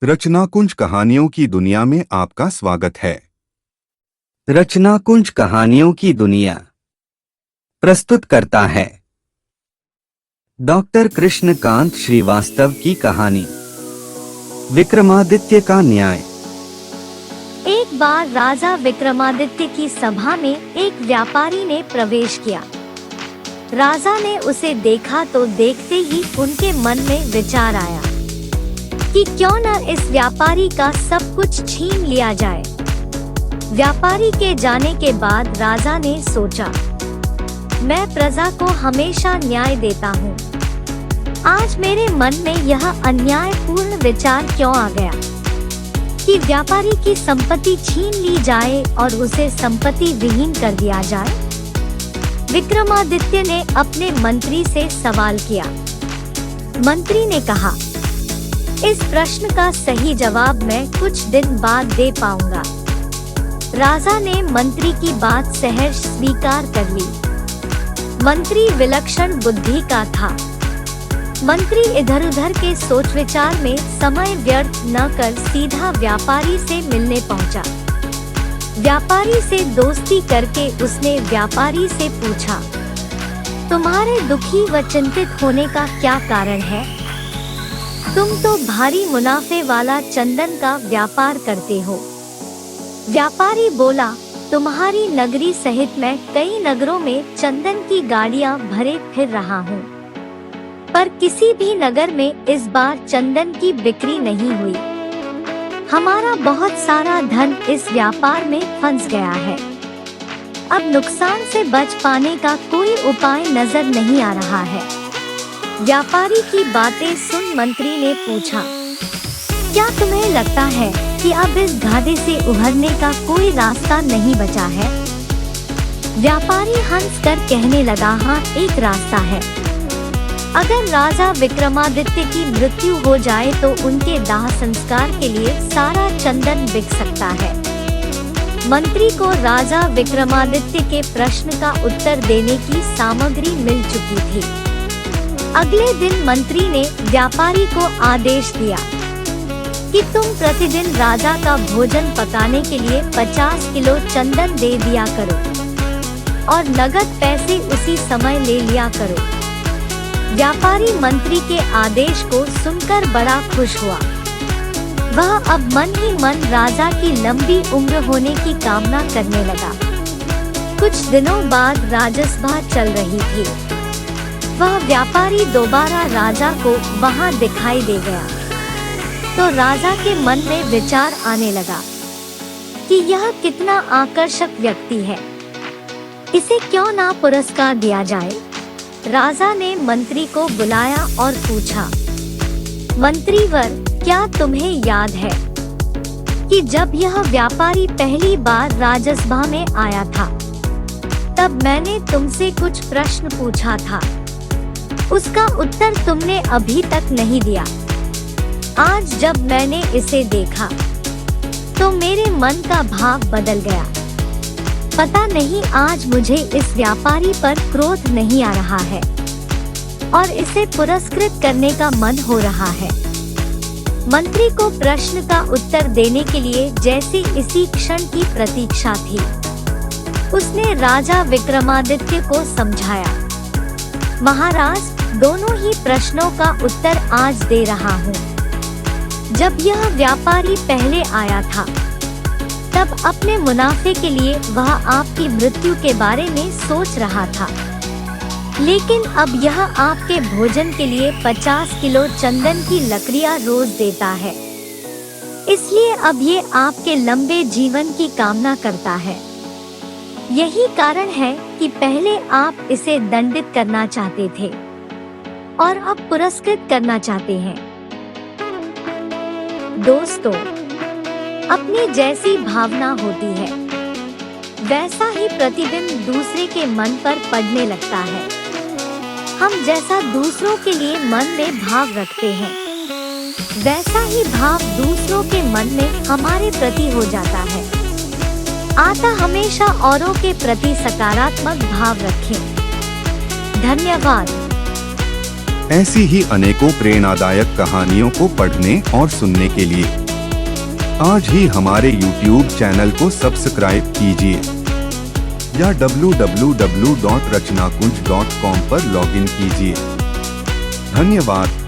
रचनाकुंज कहानियों की दुनिया में आपका स्वागत है। रचनाकुंज कहानियों की दुनिया प्रस्तुत करता है डॉक्टर कृष्णकांत श्रीवास्तव की कहानी विक्रमादित्य का न्याय। एक बार राजा विक्रमादित्य की सभा में एक व्यापारी ने प्रवेश किया। राजा ने उसे देखा तो देखते ही उनके मन में विचार आया कि क्यों न इस व्यापारी का सब कुछ छीन लिया जाए। व्यापारी के जाने के बाद राजा ने सोचा, मैं प्रजा को हमेशा न्याय देता हूँ। आज मेरे मन में यह अन्यायपूर्ण विचार क्यों आ गया कि व्यापारी की संपत्ति छीन ली जाए और उसे संपत्ति विहीन कर दिया जाए। विक्रमादित्य ने अपने मंत्री से सवाल किया। मंत्री ने कहा, इस प्रश्न का सही जवाब मैं कुछ दिन बाद दे पाऊंगा। राजा ने मंत्री की बात सहर्ष स्वीकार कर ली। मंत्री विलक्षण बुद्धि का था। मंत्री इधर-उधर के सोच विचार में समय व्यर्थ न कर सीधा व्यापारी से मिलने पहुंचा। व्यापारी से दोस्ती करके उसने व्यापारी से पूछा, तुम्हारे दुखी व चिंतित होने का क्या कारण है? तुम तो भारी मुनाफे वाला चंदन का व्यापार करते हो। व्यापारी बोला, तुम्हारी नगरी सहित मैं कई नगरों में चंदन की गाड़ियां भरे फिर रहा हूँ, पर किसी भी नगर में इस बार चंदन की बिक्री नहीं हुई। हमारा बहुत सारा धन इस व्यापार में फंस गया है। अब नुकसान से बच पाने का कोई उपाय नजर नहीं आ रहा है। व्यापारी की बातें सुन मंत्री ने पूछा, क्या तुम्हें लगता है कि अब इस घाटे से उभरने का कोई रास्ता नहीं बचा है? व्यापारी हंसकर कहने लगा, हाँ, एक रास्ता है। अगर राजा विक्रमादित्य की मृत्यु हो जाए तो उनके दाह संस्कार के लिए सारा चंदन बिक सकता है। मंत्री को राजा विक्रमादित्य के प्रश्न का उत्तर देने की सामग्री मिल चुकी थी। अगले दिन मंत्री ने व्यापारी को आदेश दिया कि तुम प्रतिदिन राजा का भोजन पकाने के लिए 50 किलो चंदन दे दिया करो और नगद पैसे उसी समय ले लिया करो। व्यापारी मंत्री के आदेश को सुनकर बड़ा खुश हुआ। वह अब मन ही मन राजा की लंबी उम्र होने की कामना करने लगा। कुछ दिनों बाद राजसभा चल रही थी। वह व्यापारी दोबारा राजा को वहां दिखाई दे गया तो राजा के मन में विचार आने लगा कि यह कितना आकर्षक व्यक्ति है, इसे क्यों ना पुरस्कार दिया जाए। राजा ने मंत्री को बुलाया और पूछा, मंत्रीवर, क्या तुम्हें याद है कि जब यह व्यापारी पहली बार राजसभा में आया था तब मैंने तुमसे कुछ प्रश्न पूछा था, उसका उत्तर तुमने अभी तक नहीं दिया। आज जब मैंने इसे देखा तो मेरे मन का भाव बदल गया। पता नहीं आज मुझे इस व्यापारी पर क्रोध नहीं आ रहा है और इसे पुरस्कृत करने का मन हो रहा है। मंत्री को प्रश्न का उत्तर देने के लिए जैसे इसी क्षण की प्रतीक्षा थी। उसने राजा विक्रमादित्य को समझाया, महाराज, दोनों ही प्रश्नों का उत्तर आज दे रहा हूँ। जब यह व्यापारी पहले आया था तब अपने मुनाफे के लिए वह आपकी मृत्यु के बारे में सोच रहा था, लेकिन अब यह आपके भोजन के लिए 50 किलो चंदन की लकड़ियाँ रोज देता है, इसलिए अब ये आपके लंबे जीवन की कामना करता है। यही कारण है कि पहले आप इसे दंडित करना चाहते थे और अब पुरस्कृत करना चाहते हैं। दोस्तों, अपनी जैसी भावना होती है वैसा ही प्रतिबिंब दूसरे के मन पर पड़ने लगता है। हम जैसा दूसरों के लिए मन में भाव रखते हैं वैसा ही भाव दूसरों के मन में हमारे प्रति हो जाता है। अतः हमेशा औरों के प्रति सकारात्मक भाव रखें। धन्यवाद। ऐसी ही अनेकों प्रेरणादायक कहानियों को पढ़ने और सुनने के लिए आज ही हमारे YouTube चैनल को सब्सक्राइब कीजिए या www.rachnakunj.com पर लॉगिन कीजिए। धन्यवाद।